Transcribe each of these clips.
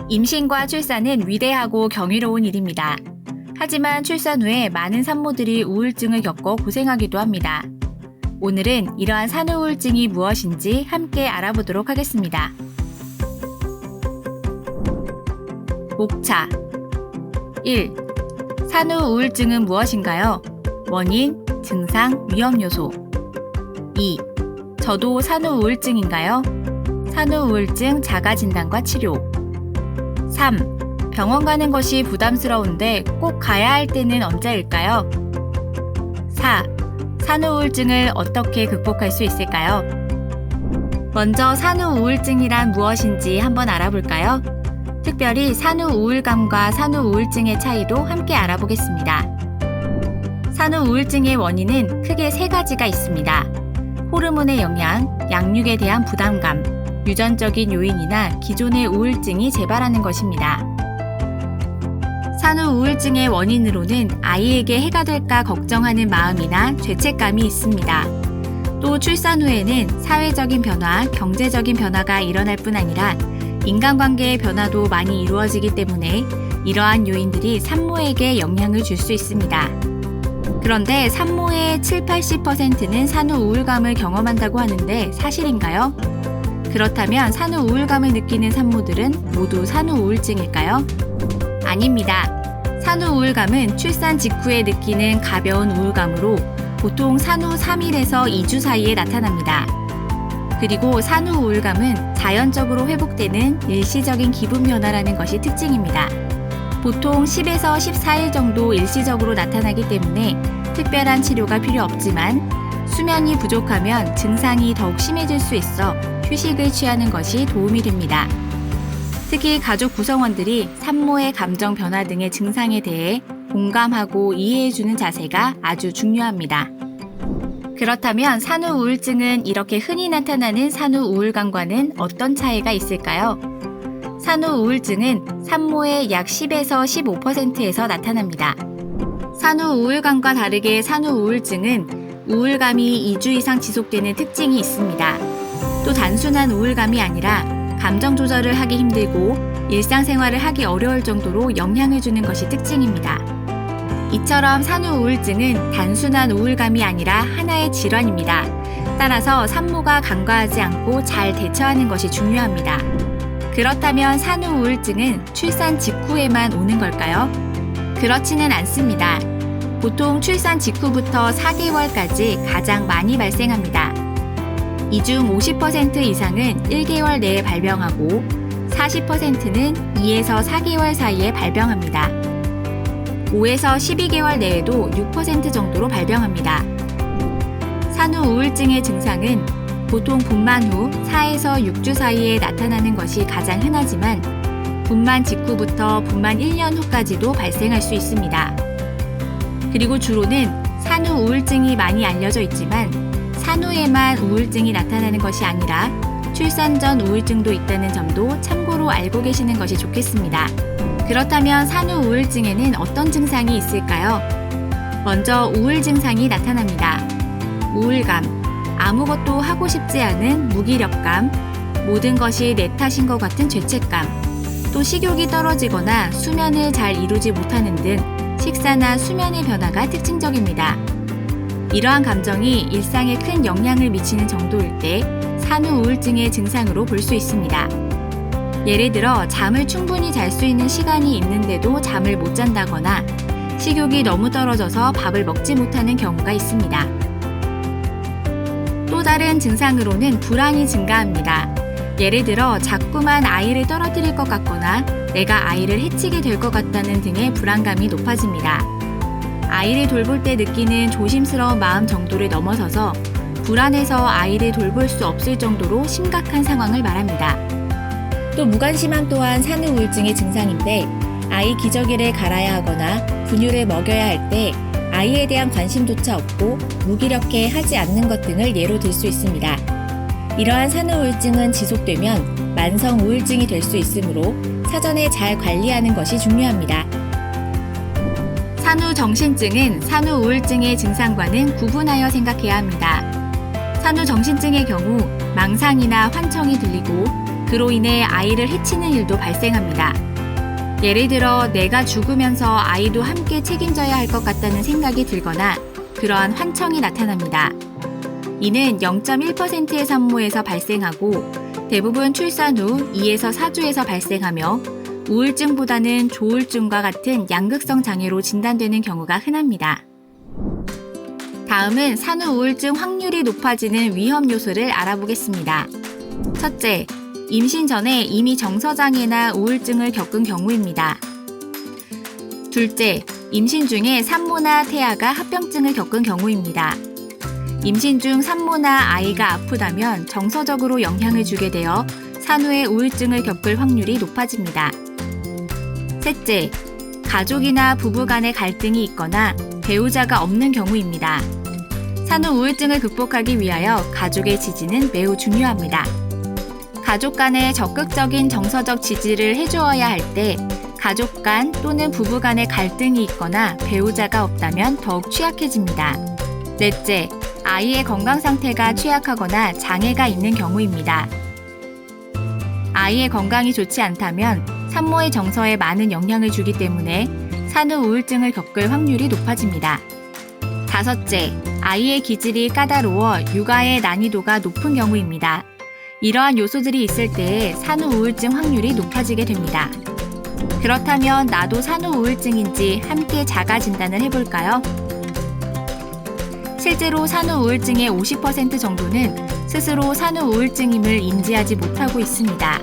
임신과 출산은 위대하고 경이로운 일입니다. 하지만 출산 후에 많은 산모들이 우울증을 겪어 고생하기도 합니다. 오늘은 이러한 산후 우울증이 무엇인지 함께 알아보도록 하겠습니다. 목차 1. 산후 우울증은 무엇인가요? 원인, 증상, 위험 요소 2. 저도 산후 우울증인가요? 산후 우울증 자가진단과 치료 3. 병원 가는 것이 부담스러운데 꼭 가야 할 때는 언제일까요? 4. 산후 우울증을 어떻게 극복할 수 있을까요? 먼저 산후 우울증이란 무엇인지 한번 알아볼까요? 특별히 산후 우울감과 산후 우울증의 차이도 함께 알아보겠습니다. 산후 우울증의 원인은 크게 3가지가 있습니다. 호르몬의 영향, 양육에 대한 부담감, 유전적인 요인이나 기존의 우울증이 재발하는 것입니다. 산후 우울증의 원인으로는 아이에게 해가 될까 걱정하는 마음이나 죄책감이 있습니다. 또 출산 후에는 사회적인 변화, 경제적인 변화가 일어날 뿐 아니라 인간관계의 변화도 많이 이루어지기 때문에 이러한 요인들이 산모에게 영향을 줄 수 있습니다. 그런데 산모의 70~80%는 산후 우울감을 경험한다고 하는데 사실인가요? 그렇다면 산후 우울감을 느끼는 산모들은 모두 산후 우울증일까요? 아닙니다. 산후 우울감은 출산 직후에 느끼는 가벼운 우울감으로 보통 산후 3일에서 2주 사이에 나타납니다. 그리고 산후 우울감은 자연적으로 회복되는 일시적인 기분 변화라는 것이 특징입니다. 보통 10에서 14일 정도 일시적으로 나타나기 때문에 특별한 치료가 필요 없지만 수면이 부족하면 증상이 더욱 심해질 수 있어 휴식을 취하는 것이 도움이 됩니다. 특히 가족 구성원들이 산모의 감정 변화 등의 증상에 대해 공감하고 이해해주는 자세가 아주 중요합니다. 그렇다면 산후 우울증은 이렇게 흔히 나타나는 산후 우울감과는 어떤 차이가 있을까요? 산후 우울증은 산모의 약 10에서 15%에서 나타납니다. 산후 우울감과 다르게 산후 우울증은 우울감이 2주 이상 지속되는 특징이 있습니다. 또 단순한 우울감이 아니라 감정 조절을 하기 힘들고 일상생활을 하기 어려울 정도로 영향을 주는 것이 특징입니다. 이처럼 산후 우울증은 단순한 우울감이 아니라 하나의 질환입니다. 따라서 산모가 간과하지 않고 잘 대처하는 것이 중요합니다. 그렇다면 산후 우울증은 출산 직후에만 오는 걸까요? 그렇지는 않습니다. 보통 출산 직후부터 4개월까지 가장 많이 발생합니다. 이 중 50% 이상은 1개월 내에 발병하고 40%는 2에서 4개월 사이에 발병합니다. 5에서 12개월 내에도 6% 정도로 발병합니다. 산후 우울증의 증상은 보통 분만 후 4에서 6주 사이에 나타나는 것이 가장 흔하지만 분만 직후부터 분만 1년 후까지도 발생할 수 있습니다. 그리고 주로는 산후 우울증이 많이 알려져 있지만 산후에만 우울증이 나타나는 것이 아니라 출산 전 우울증도 있다는 점도 참고로 알고 계시는 것이 좋겠습니다. 그렇다면 산후 우울증에는 어떤 증상이 있을까요? 먼저 우울 증상이 나타납니다. 우울감, 아무것도 하고 싶지 않은 무기력감, 모든 것이 내 탓인 것 같은 죄책감, 또 식욕이 떨어지거나 수면을 잘 이루지 못하는 등 식사나 수면의 변화가 특징적입니다. 이러한 감정이 일상에 큰 영향을 미치는 정도일 때 산후 우울증의 증상으로 볼 수 있습니다. 예를 들어 잠을 충분히 잘 수 있는 시간이 있는데도 잠을 못 잔다거나 식욕이 너무 떨어져서 밥을 먹지 못하는 경우가 있습니다. 또 다른 증상으로는 불안이 증가합니다. 예를 들어 자꾸만 아이를 떨어뜨릴 것 같거나 내가 아이를 해치게 될 것 같다는 등의 불안감이 높아집니다. 아이를 돌볼 때 느끼는 조심스러운 마음 정도를 넘어서서 불안해서 아이를 돌볼 수 없을 정도로 심각한 상황을 말합니다. 또 무관심함 또한 산후 우울증의 증상인데 아이 기저귀를 갈아야 하거나 분유를 먹여야 할 때 아이에 대한 관심조차 없고 무기력해 하지 않는 것 등을 예로 들 수 있습니다. 이러한 산후 우울증은 지속되면 만성 우울증이 될 수 있으므로 사전에 잘 관리하는 것이 중요합니다. 산후 정신증은 산후 우울증의 증상과는 구분하여 생각해야 합니다. 산후 정신증의 경우 망상이나 환청이 들리고 그로 인해 아이를 해치는 일도 발생합니다. 예를 들어 내가 죽으면서 아이도 함께 책임져야 할 것 같다는 생각이 들거나 그러한 환청이 나타납니다. 이는 0.1%의 산모에서 발생하고 대부분 출산 후 2에서 4주에서 발생하며 우울증보다는 조울증과 같은 양극성 장애로 진단되는 경우가 흔합니다. 다음은 산후 우울증 확률이 높아지는 위험 요소를 알아보겠습니다. 첫째, 임신 전에 이미 정서장애나 우울증을 겪은 경우입니다. 둘째, 임신 중에 산모나 태아가 합병증을 겪은 경우입니다. 임신 중 산모나 아이가 아프다면 정서적으로 영향을 주게 되어 산후의 우울증을 겪을 확률이 높아집니다. 셋째, 가족이나 부부 간의 갈등이 있거나 배우자가 없는 경우입니다. 산후 우울증을 극복하기 위하여 가족의 지지는 매우 중요합니다. 가족 간의 적극적인 정서적 지지를 해주어야 할 때 가족 간 또는 부부 간의 갈등이 있거나 배우자가 없다면 더욱 취약해집니다. 넷째, 아이의 건강 상태가 취약하거나 장애가 있는 경우입니다. 아이의 건강이 좋지 않다면 산모의 정서에 많은 영향을 주기 때문에 산후 우울증을 겪을 확률이 높아집니다. 다섯째, 아이의 기질이 까다로워 육아의 난이도가 높은 경우입니다. 이러한 요소들이 있을 때에 산후 우울증 확률이 높아지게 됩니다. 그렇다면 나도 산후 우울증인지 함께 자가 진단을 해볼까요? 실제로 산후 우울증의 50% 정도는 스스로 산후 우울증임을 인지하지 못하고 있습니다.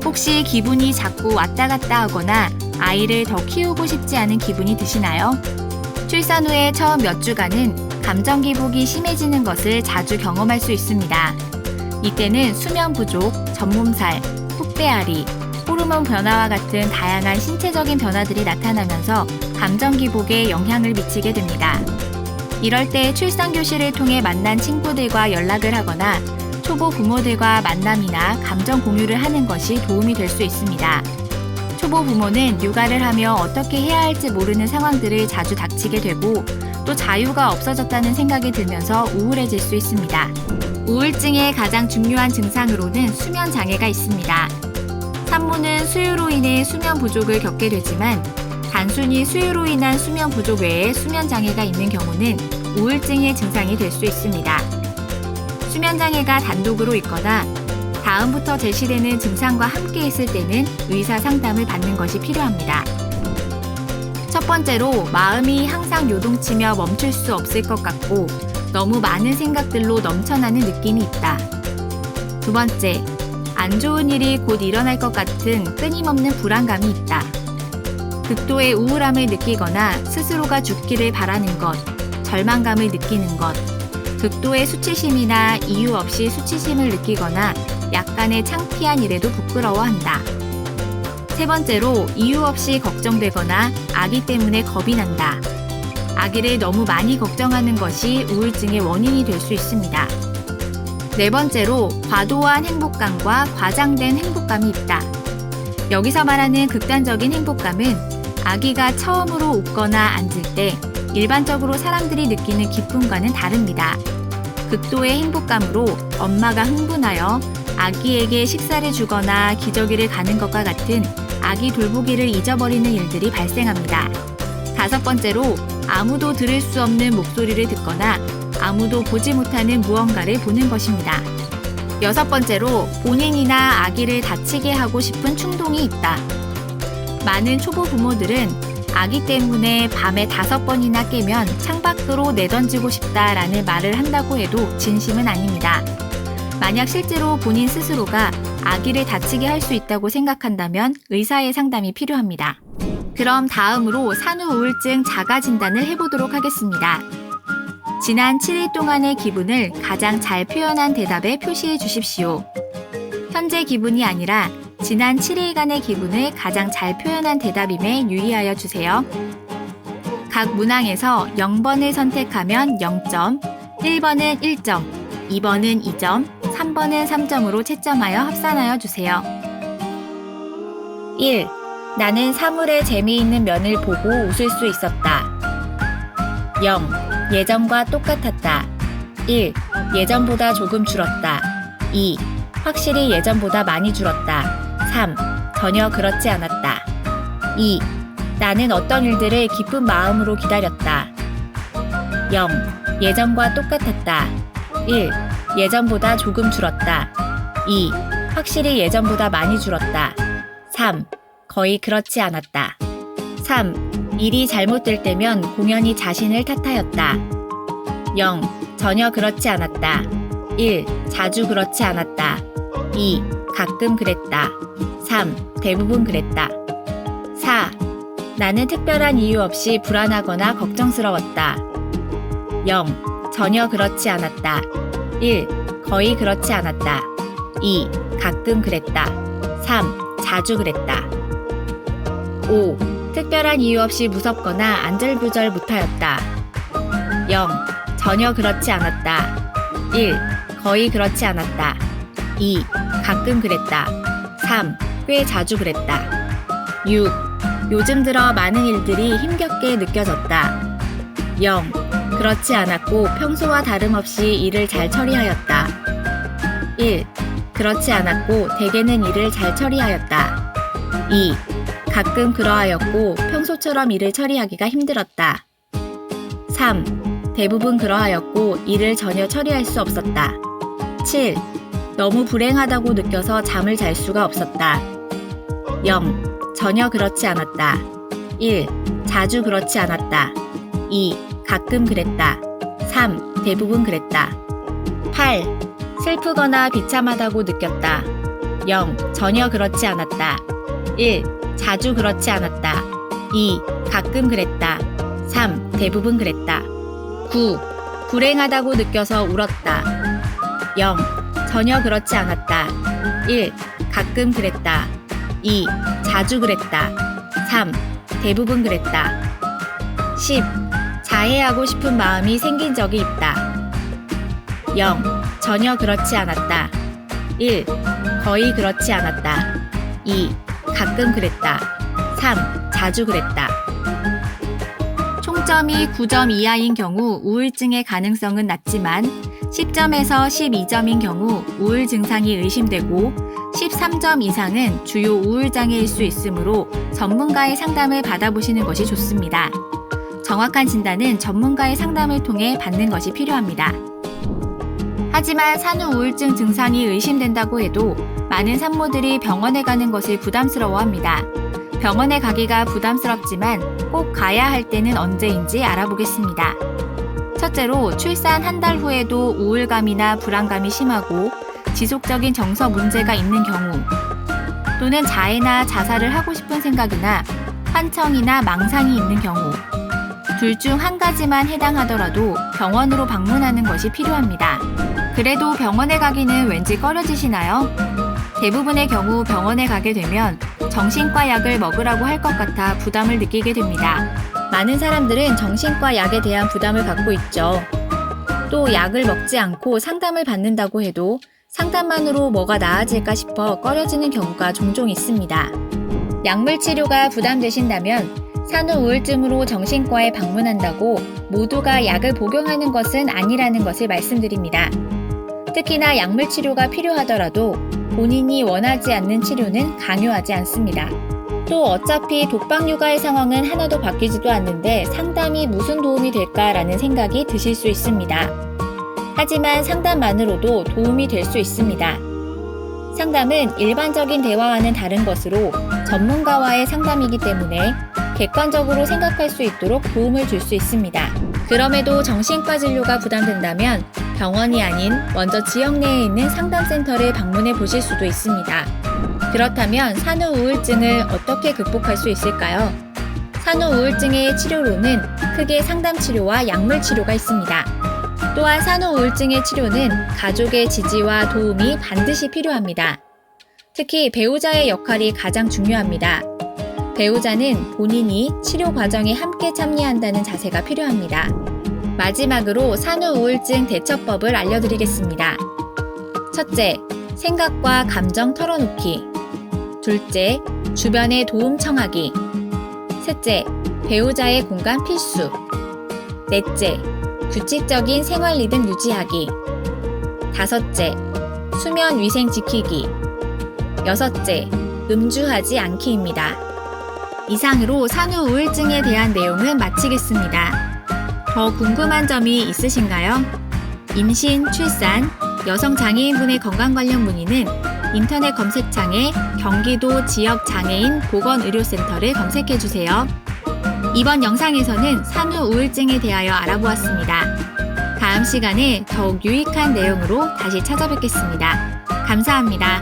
혹시 기분이 자꾸 왔다 갔다 하거나 아이를 더 키우고 싶지 않은 기분이 드시나요? 출산 후에 처음 몇 주간은 감정 기복이 심해지는 것을 자주 경험할 수 있습니다. 이때는 수면 부족, 전몸살, 풋배앓이, 호르몬 변화와 같은 다양한 신체적인 변화들이 나타나면서 감정 기복에 영향을 미치게 됩니다. 이럴 때 출산 교실을 통해 만난 친구들과 연락을 하거나 초보 부모들과 만남이나 감정 공유를 하는 것이 도움이 될 수 있습니다. 초보 부모는 육아를 하며 어떻게 해야 할지 모르는 상황들을 자주 닥치게 되고 또 자유가 없어졌다는 생각이 들면서 우울해질 수 있습니다. 우울증의 가장 중요한 증상으로는 수면 장애가 있습니다. 산모는 수유로 인해 수면 부족을 겪게 되지만 단순히 수유로 인한 수면 부족 외에 수면 장애가 있는 경우는 우울증의 증상이 될 수 있습니다. 수면 장애가 단독으로 있거나 다음부터 제시되는 증상과 함께 있을 때는 의사 상담을 받는 것이 필요합니다. 첫 번째로 마음이 항상 요동치며 멈출 수 없을 것 같고 너무 많은 생각들로 넘쳐나는 느낌이 있다. 두 번째, 안 좋은 일이 곧 일어날 것 같은 끊임없는 불안감이 있다. 극도의 우울함을 느끼거나 스스로가 죽기를 바라는 것, 절망감을 느끼는 것, 극도의 수치심이나 이유 없이 수치심을 느끼거나 약간의 창피한 일에도 부끄러워한다. 세 번째로 이유 없이 걱정되거나 아기 때문에 겁이 난다. 아기를 너무 많이 걱정하는 것이 우울증의 원인이 될 수 있습니다. 네 번째로 과도한 행복감과 과장된 행복감이 있다. 여기서 말하는 극단적인 행복감은 아기가 처음으로 웃거나 앉을 때 일반적으로 사람들이 느끼는 기쁨과는 다릅니다. 극도의 행복감으로 엄마가 흥분하여 아기에게 식사를 주거나 기저귀를 가는 것과 같은 아기 돌보기를 잊어버리는 일들이 발생합니다. 다섯 번째로 아무도 들을 수 없는 목소리를 듣거나 아무도 보지 못하는 무언가를 보는 것입니다. 여섯 번째로 본인이나 아기를 다치게 하고 싶은 충동이 있다. 많은 초보 부모들은 아기 때문에 밤에 5번이나 깨면 창밖으로 내던지고 싶다라는 말을 한다고 해도 진심은 아닙니다. 만약 실제로 본인 스스로가 아기를 다치게 할 수 있다고 생각한다면 의사의 상담이 필요합니다. 그럼 다음으로 산후 우울증 자가 진단을 해보도록 하겠습니다. 지난 7일 동안의 기분을 가장 잘 표현한 대답에 표시해 주십시오. 현재 기분이 아니라 지난 7일간의 기분을 가장 잘 표현한 대답임에 유의하여 주세요. 각 문항에서 0번을 선택하면 0점, 1번은 1점, 2번은 2점, 3번은 3점으로 채점하여 합산하여 주세요. 1. 나는 사물의 재미있는 면을 보고 웃을 수 있었다. 0. 예전과 똑같았다. 1. 예전보다 조금 줄었다. 2. 확실히 예전보다 많이 줄었다. 3. 전혀 그렇지 않았다. 2. 나는 어떤 일들을 기쁜 마음으로 기다렸다. 0. 예전과 똑같았다. 1. 예전보다 조금 줄었다. 2. 확실히 예전보다 많이 줄었다. 3. 거의 그렇지 않았다. 3. 일이 잘못될 때면 공연히 자신을 탓하였다. 0. 전혀 그렇지 않았다. 1. 자주 그렇지 않았다. 2. 가끔 그랬다. 3. 대부분 그랬다. 4. 나는 특별한 이유 없이 불안하거나 걱정스러웠다. 0. 전혀 그렇지 않았다. 1. 거의 그렇지 않았다. 2. 가끔 그랬다. 3. 자주 그랬다. 5. 특별한 이유 없이 무섭거나 안절부절 못하였다. 0. 전혀 그렇지 않았다. 1. 거의 그렇지 않았다. 2. 가끔 그랬다. 3. 꽤 자주 그랬다. 6. 요즘 들어 많은 일들이 힘겹게 느껴졌다. 0. 그렇지 않았고 평소와 다름없이 일을 잘 처리하였다. 1. 그렇지 않았고 대개는 일을 잘 처리하였다. 2. 가끔 그러하였고 평소처럼 일을 처리하기가 힘들었다. 3. 대부분 그러하였고 일을 전혀 처리할 수 없었다. 7. 너무 불행하다고 느껴서 잠을 잘 수가 없었다. 0. 전혀 그렇지 않았다. 1. 자주 그렇지 않았다. 2. 가끔 그랬다. 3. 대부분 그랬다. 8. 슬프거나 비참하다고 느꼈다. 0. 전혀 그렇지 않았다. 1. 자주 그렇지 않았다. 2. 가끔 그랬다. 3. 대부분 그랬다. 9. 불행하다고 느껴서 울었다. 0. 전혀 그렇지 않았다. 1. 가끔 그랬다. 2. 자주 그랬다. 3. 대부분 그랬다. 10. 자해하고 싶은 마음이 생긴 적이 있다. 0. 전혀 그렇지 않았다. 1. 거의 그렇지 않았다. 2. 가끔 그랬다. 3. 자주 그랬다. 총점이 9점 이하인 경우 우울증의 가능성은 낮지만 10점에서 12점인 경우 우울 증상이 의심되고 13점 이상은 주요 우울장애일 수 있으므로 전문가의 상담을 받아보시는 것이 좋습니다. 정확한 진단은 전문가의 상담을 통해 받는 것이 필요합니다. 하지만 산후 우울증 증상이 의심된다고 해도 많은 산모들이 병원에 가는 것을 부담스러워합니다. 병원에 가기가 부담스럽지만 꼭 가야 할 때는 언제인지 알아보겠습니다. 첫째로 출산 한 달 후에도 우울감이나 불안감이 심하고 지속적인 정서 문제가 있는 경우 또는 자해나 자살을 하고 싶은 생각이나 환청이나 망상이 있는 경우 둘 중 한 가지만 해당하더라도 병원으로 방문하는 것이 필요합니다. 그래도 병원에 가기는 왠지 꺼려지시나요? 대부분의 경우 병원에 가게 되면 정신과 약을 먹으라고 할 것 같아 부담을 느끼게 됩니다. 많은 사람들은 정신과 약에 대한 부담을 갖고 있죠. 또 약을 먹지 않고 상담을 받는다고 해도 상담만으로 뭐가 나아질까 싶어 꺼려지는 경우가 종종 있습니다. 약물 치료가 부담되신다면 산후 우울증으로 정신과에 방문한다고 모두가 약을 복용하는 것은 아니라는 것을 말씀드립니다. 특히나 약물 치료가 필요하더라도 본인이 원하지 않는 치료는 강요하지 않습니다. 또 어차피 독박 육아의 상황은 하나도 바뀌지도 않는데 상담이 무슨 도움이 될까라는 생각이 드실 수 있습니다. 하지만 상담만으로도 도움이 될 수 있습니다. 상담은 일반적인 대화와는 다른 것으로 전문가와의 상담이기 때문에 객관적으로 생각할 수 있도록 도움을 줄 수 있습니다. 그럼에도 정신과 진료가 부담된다면 병원이 아닌 먼저 지역 내에 있는 상담센터를 방문해 보실 수도 있습니다. 그렇다면 산후 우울증을 어떻게 극복할 수 있을까요? 산후 우울증의 치료로는 크게 상담 치료와 약물 치료가 있습니다. 또한 산후 우울증의 치료는 가족의 지지와 도움이 반드시 필요합니다. 특히 배우자의 역할이 가장 중요합니다. 배우자는 본인이 치료 과정에 함께 참여한다는 자세가 필요합니다. 마지막으로 산후 우울증 대처법을 알려드리겠습니다. 첫째, 생각과 감정 털어놓기. 둘째, 주변에 도움 청하기. 셋째, 배우자의 공감 필수. 넷째, 규칙적인 생활 리듬 유지하기. 다섯째, 수면 위생 지키기. 여섯째, 음주하지 않기입니다. 이상으로 산후 우울증에 대한 내용은 마치겠습니다. 더 궁금한 점이 있으신가요? 임신, 출산, 여성 장애인분의 건강 관련 문의는 인터넷 검색창에 경기도 지역장애인 보건의료센터를 검색해주세요. 이번 영상에서는 산후 우울증에 대하여 알아보았습니다. 다음 시간에 더욱 유익한 내용으로 다시 찾아뵙겠습니다. 감사합니다.